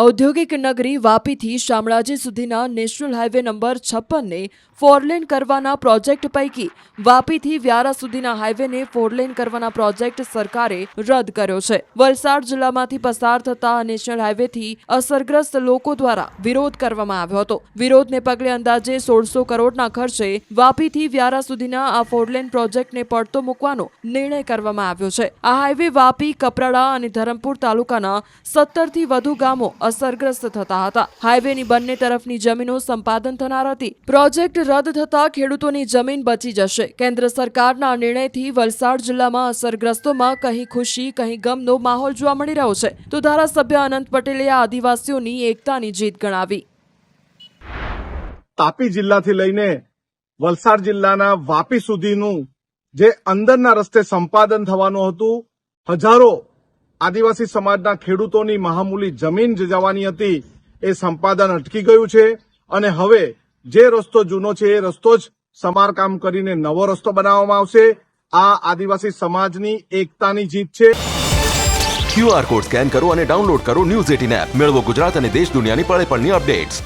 ઔદ્યોગિક નગરી વાપીથી શામળાજી સુધીના નેશનલ હાઈવે નંબર 56ને ફોરલેન કરવાના પ્રોજેક્ટ પૈકી વાપીથી વ્યારા સુધીના હાઈવેને ફોરલેન કરવાના પ્રોજેક્ટ સરકારે રદ કર્યો છે। વલસાડ જિલ્લામાંથી પસાર થતા નેશનલ હાઈવેથી અસરગ્રસ્ત લોકો દ્વારા વિરોધ કરવામાં આવ્યો હતો। વિરોધને પગલે અંદાજે 1600 કરોડના ખર્ચે વાપીથી વ્યારા સુધીના આ ફોરલેન પ્રોજેક્ટને પડતો મૂકવાનો નિર્ણય કરવામાં આવ્યો છે। આ હાઈવે વાપી, કપરાડા અને ધરમપુર તાલુકાના 17થી વધુ ગામો અસરગ્રસ્ત થતા હતા। હાઈવેની બંને તરફની જમીનો સંપાદન થનાર હતી। પ્રોજેક્ટ રદ થતા ખેડૂતોની જમીન બચી જશે। કેન્દ્ર સરકારના નિર્ણયથી વલસાડ જિલ્લામાં અસરગ્રસ્તોમાં કહી ખુશી કહી ગમનો માહોલ જોવા મળી રહ્યો છે। તો ધારાસભ્ય અનંત પટેલે આ આદિવાસીઓની એકતાની જીત ગણાવી। તાપી જિલ્લાથી લઈને વલસાડ જિલ્લાના વાપી સુધીનું જે અંદરના રસ્તે સંપાદન થવાનું હતું, હજારો આદિવાસી સમાજના ખેડૂતોની મહામૂલી જમીન જવાની હતી, એ સંપાદન અટકી ગયું છે અને હવે જે રસ્તો જૂનો છે એ રસ્તો જ સમારકામ કરીને નવો રસ્તો બનાવવામાં આવશે। આ આદિવાસી સમાજની એકતાની જીત છે। QR કોડ સ્કેન કરો અને ડાઉનલોડ કરો ન્યૂઝ 18 એપ। મેળવો ગુજરાત અને દેશ દુનિયાની પળે પળની અપડેટ્સ।